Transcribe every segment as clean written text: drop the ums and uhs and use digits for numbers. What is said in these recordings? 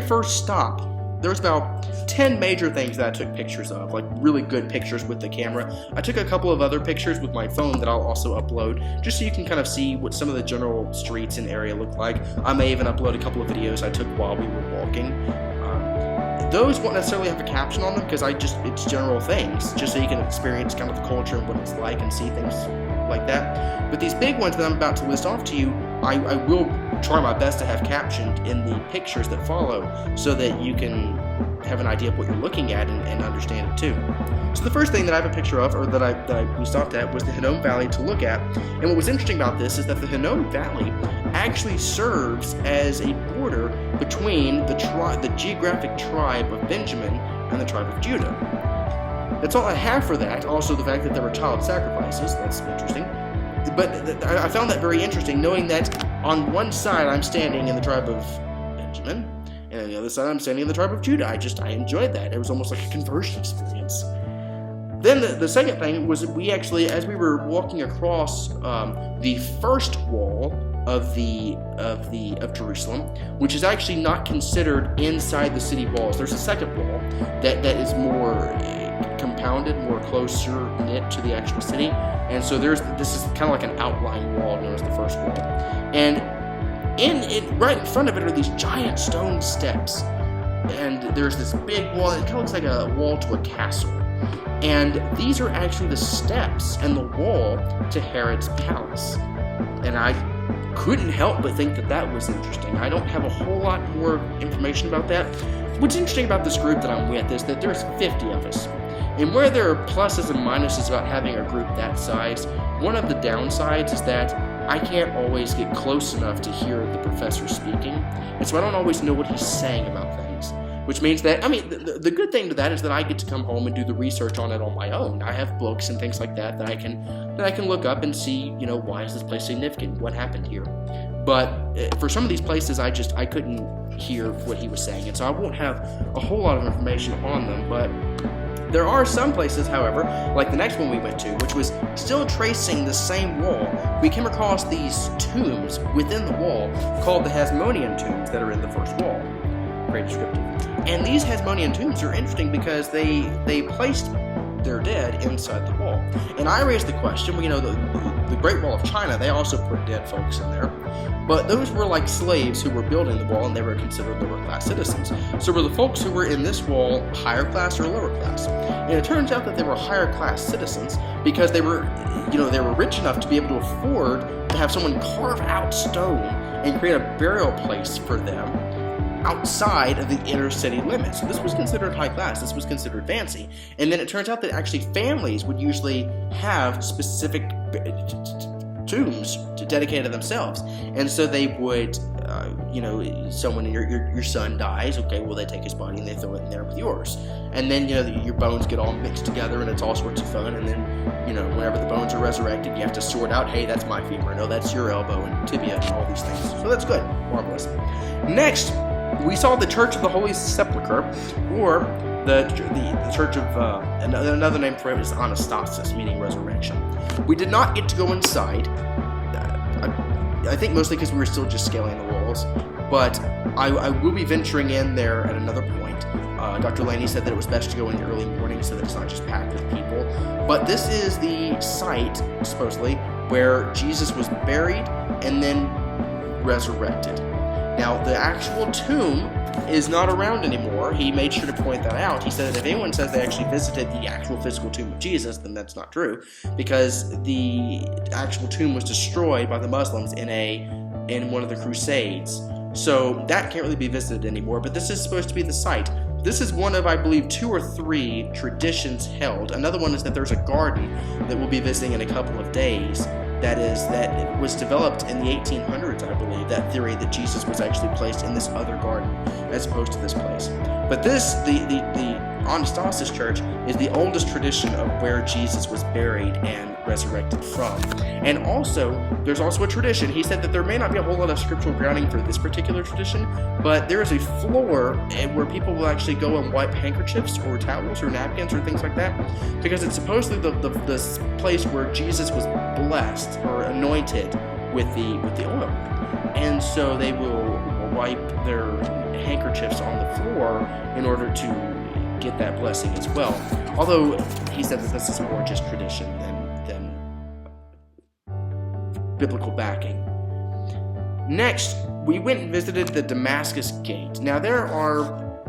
first stop, there was about 10 major things that I took pictures of, like really good pictures with the camera. I took a couple of other pictures with my phone that I'll also upload, just so you can kind of see what some of the general streets and area look like. I may even upload a couple of videos I took while we were walking. Those won't necessarily have a caption on them because it's general things, just so you can experience kind of the culture and what it's like and see things like that. But these big ones that I'm about to list off to you, I will try my best to have captioned in the pictures that follow so that you can have an idea of what you're looking at and understand it too. So the first thing that I have a picture of, or that we stopped at, was the Hinnom Valley to look at. And what was interesting about this is that the Hinnom Valley actually serves as a border between the geographic tribe of Benjamin and the tribe of Judah. That's all I have for that. Also, the fact that there were child sacrifices. That's interesting. But I found that very interesting, knowing that on one side I'm standing in the tribe of Benjamin, and on the other side I'm standing in the tribe of Judah. I enjoyed that. It was almost like a conversion experience. Then the second thing was we actually, as we were walking across the first wall of Jerusalem, which is actually not considered inside the city walls. There's a second wall that is more compounded, more closer knit to the actual city, and so this is kind of like an outlying wall known as the first wall. And right in front of it are these giant stone steps, and there's this big wall that kind of looks like a wall to a castle. And these are actually the steps and the wall to Herod's palace. And I couldn't help but think that was interesting. I don't have a whole lot more information about that. What's interesting about this group that I'm with is that there's 50 of us. And where there are pluses and minuses about having a group that size, one of the downsides is that I can't always get close enough to hear the professor speaking. And so I don't always know what he's saying about things. Which means that, the good thing to that is that I get to come home and do the research on it on my own. I have books and things like that I can look up and see, why is this place significant? What happened here? But for some of these places, I couldn't hear what he was saying, and so I won't have a whole lot of information on them. But there are some places, however, like the next one we went to, which was still tracing the same wall. We came across these tombs within the wall called the Hasmonean tombs that are in the first wall. Very descriptive. And these Hasmonean tombs are interesting because they placed their dead inside the wall. And I raised the question, the Great Wall of China, they also put dead folks in there. But those were like slaves who were building the wall, and they were considered lower class citizens. So were the folks who were in this wall higher class or lower class? And it turns out that they were higher class citizens because they were rich enough to be able to afford to have someone carve out stone and create a burial place for them outside of the inner city limits. So this was considered high class, this was considered fancy. And then it turns out that actually families would usually have specific tombs dedicated to themselves. And so they would, someone, your son dies, okay, well, they take his body and they throw it in there with yours. And then, your bones get all mixed together and it's all sorts of fun. And then, whenever the bones are resurrected, you have to sort out, hey, that's my femur, no, that's your elbow and tibia and all these things. So that's good, marvelous. Next, we saw the Church of the Holy Sepulchre, or the Church of, another name for it is Anastasis, meaning resurrection. We did not get to go inside, I think mostly because we were still just scaling the walls, but I will be venturing in there at another point. Dr. Laney said that it was best to go in the early morning so that it's not just packed with people. But this is the site, supposedly, where Jesus was buried and then resurrected. Now, the actual tomb is not around anymore. He made sure to point that out. He said that if anyone says they actually visited the actual physical tomb of Jesus, then that's not true, because the actual tomb was destroyed by the Muslims in one of the Crusades. So that can't really be visited anymore, but this is supposed to be the site. This is one of, I believe, 2 or 3 traditions held. Another one is that there's a garden that we'll be visiting in a couple of days. That was developed in the 1800s, I believe, that theory that Jesus was actually placed in this other garden as opposed to this place. But this, the Anastasis Church, is the oldest tradition of where Jesus was buried and resurrected from. And also, there's also a tradition. He said that there may not be a whole lot of scriptural grounding for this particular tradition, but there is a floor where people will actually go and wipe handkerchiefs or towels or napkins or things like that, because it's supposedly the place where Jesus was blessed or anointed with the oil. And so they will wipe their handkerchiefs on the floor in order to get that blessing as well. Although he said that this is more just tradition than biblical backing. Next, we went and visited the Damascus Gate. Now, there are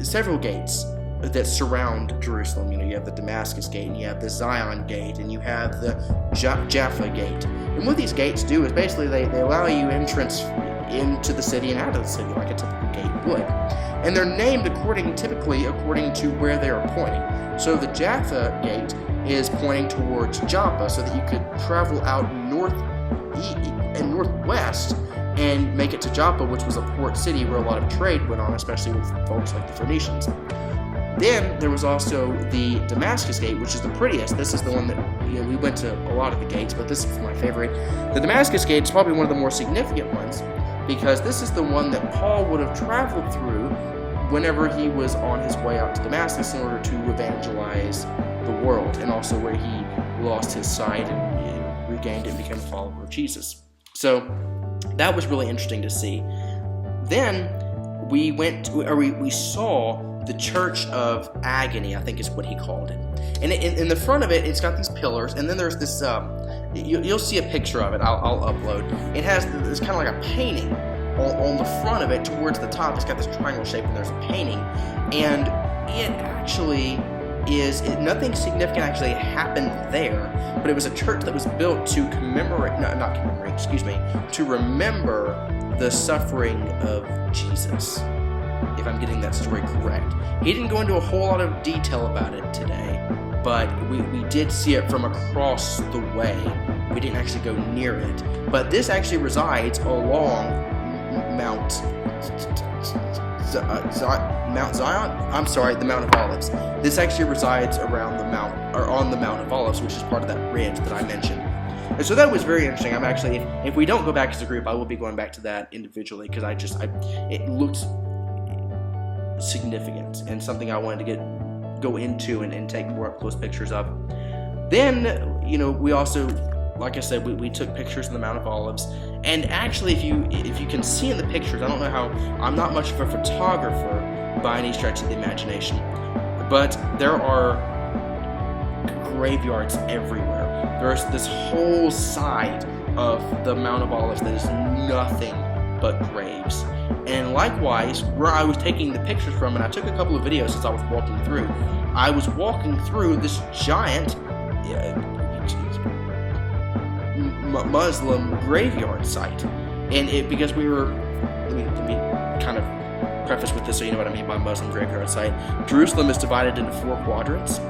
several gates that surround Jerusalem. You have the Damascus Gate, and you have the Zion Gate, and you have the Jaffa Gate. And what these gates do is basically they allow you entrance into the city and out of the city like a typical gate would. And they're named typically according to where they are pointing. So the Jaffa Gate is pointing towards Joppa, so that you could travel out north and northwest and make it to Joppa, which was a port city where a lot of trade went on, especially with folks like the Phoenicians. Then there was also the Damascus Gate, which is the prettiest. This is the one that, we went to a lot of the gates, but this is my favorite. The Damascus Gate is probably one of the more significant ones, because this is the one that Paul would have traveled through whenever he was on his way out to Damascus in order to evangelize the world, and also where he lost his sight and regained it and became a follower of Jesus. So that was really interesting to see. Then we saw the Church of Agony, I think is what he called it. And in the front of it, it's got these pillars, and then there's this, you'll see a picture of it, I'll upload. It has this kind of like a painting on the front of it towards the top. It's got this triangle shape, and there's a painting. And it actually nothing significant actually happened there, but it was a church that was built to to remember the suffering of Jesus, if I'm getting that story correct. He didn't go into a whole lot of detail about it today, but we did see it from across the way. We didn't actually go near it, but this actually resides along Mount Zion? I'm sorry, the Mount of Olives. This actually resides around on the Mount of Olives, which is part of that ridge that I mentioned. And so that was very interesting. I'm actually, if we don't go back as a group, I will be going back to that individually, because it looked significant and something I wanted to go into and take more up close pictures of. Then, we also, like I said, we took pictures of the Mount of Olives. And actually, if you can see in the pictures, I don't know how, I'm not much of a photographer by any stretch of the imagination, but there are graveyards everywhere. There's this whole side of the Mount of Olives that is nothing but graves. And likewise, where I was taking the pictures from, and I took a couple of videos as I was walking through this giant Muslim graveyard site. And because we were, let me kind of preface with this so you know what I mean by Muslim graveyard site. Jerusalem is divided into 4 quadrants.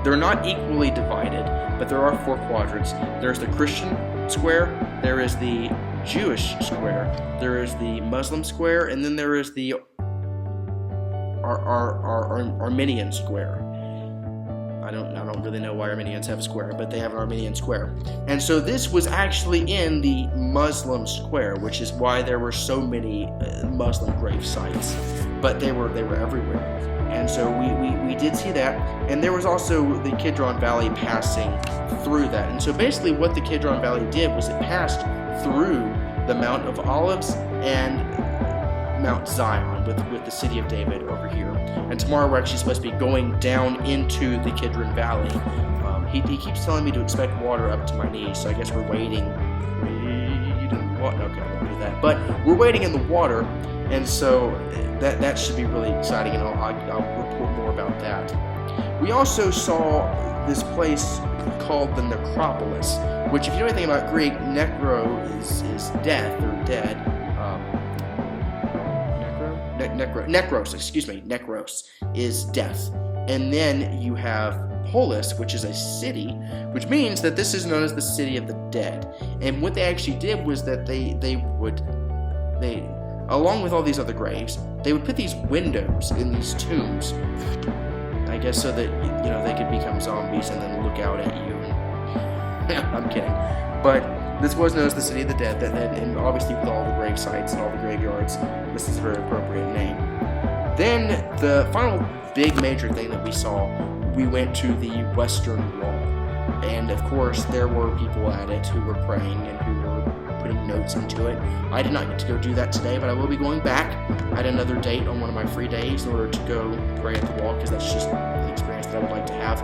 They're not equally divided, but there are 4 quadrants. There's the Christian square, there is the Jewish square, there is the Muslim square, and then there is the Armenian square. I don't really know why Armenians have a square, but they have an Armenian square. And so this was actually in the Muslim square, which is why there were so many Muslim grave sites. But they were everywhere. And so we did see that. And there was also the Kidron Valley passing through that. And so basically what the Kidron Valley did was it passed through the Mount of Olives and Mount Zion with the city of David over here. And tomorrow we're actually supposed to be going down into the Kidron Valley. He keeps telling me to expect water up to my knees, so I guess we're wading in the water. Okay, I won't do that. But we're wading in the water, and so that should be really exciting, and I'll report more about that. We also saw this place called the Necropolis, which, if you know anything about Greek, necro is death or dead. Necros is death. And then you have Polis, which is a city, which means that this is known as the city of the dead. And what they actually did was that they along with all these other graves, they would put these windows in these tombs, I guess so that they could become zombies and then look out at you. I'm kidding. But this was known as the City of the Dead, and obviously with all the grave sites and all the graveyards, this is a very appropriate name. Then, the final big major thing that we saw, we went to the Western Wall. And of course, there were people at it who were praying and who were putting notes into it. I did not get to go do that today, but I will be going back at another date on one of my free days in order to go pray at the wall, because that's just an experience that I would like to have.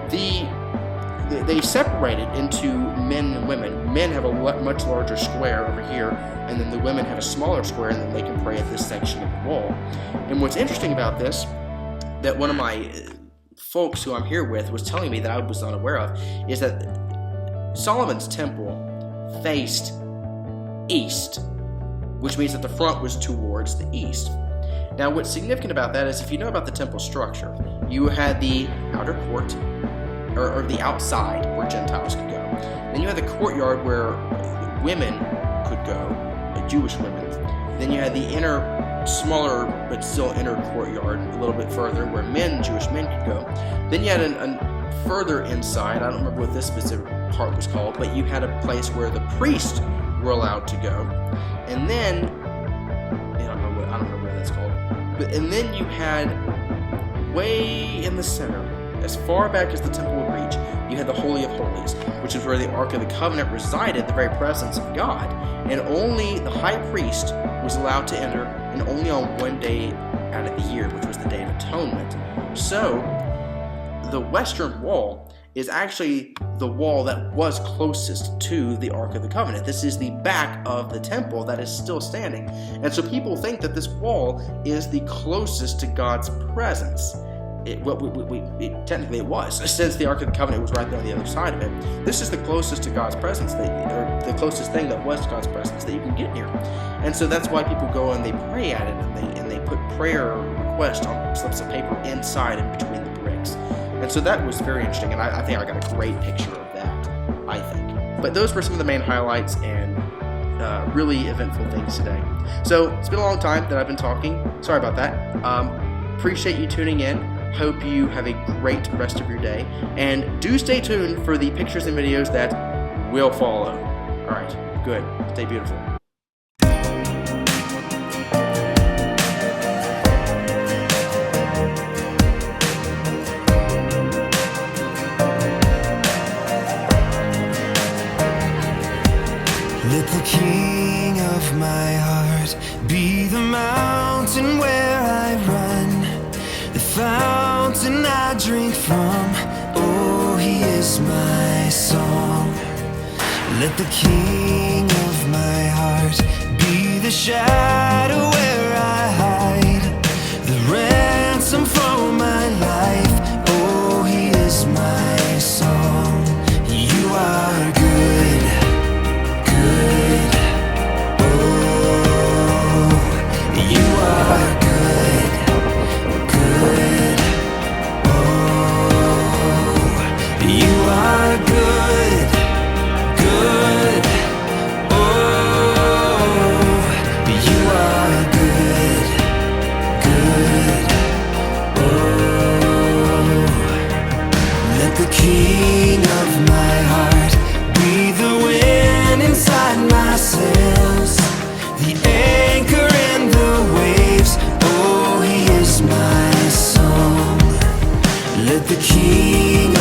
They separate it into men and women. Men have a much larger square over here, and then the women have a smaller square, and then they can pray at this section of the wall. And what's interesting about this, that one of my folks who I'm here with was telling me that I was unaware of, is that Solomon's temple faced east, which means that the front was towards the east. Now, what's significant about that is, if you know about the temple structure, you had the outer court, or the outside where Gentiles could go. Then you had the courtyard where women could go, Jewish women. Then you had the inner, smaller but still inner courtyard a little bit further where Jewish men could go. Then you had a further inside, I don't remember what this specific part was called, but you had a place where the priests were allowed to go. And then, I don't know what that's called. And then you had way in the center, as far back as the temple would reach, you had the Holy of Holies, which is where the Ark of the Covenant resided, the very presence of God. And only the high priest was allowed to enter, and only on one day out of the year, which was the Day of Atonement. So, the western wall is actually the wall that was closest to the Ark of the Covenant. This is the back of the temple that is still standing. And so people think that this wall is the closest to God's presence. Technically it was, since the Ark of the Covenant was right there on the other side of it. This is the closest to God's presence, or the closest thing that was to God's presence that you can get near. And so that's why people go and they pray at it, and they put prayer requests on slips of paper inside and between the bricks. And so that was very interesting, and I think I got a great picture of that, I think. But those were some of the main highlights and really eventful things today. So it's been a long time that I've been talking. Sorry about that. Appreciate you tuning in. Hope you have a great rest of your day, and do stay tuned for the pictures and videos that will follow. Alright, good. Stay beautiful. Let the King of my heart be the mountain where I run, the fountain I drink from. Oh, he is my song. Let the King of my heart be the shadow where I hide, the ransom for my life. Oh, he is my song. You are good, good. Oh, you are good, good. Oh, you are good, good. Oh, you are good, good. Oh, let the King of my heart be the wind inside my sails, the anchor in the waves. Oh, he is my song. Let the King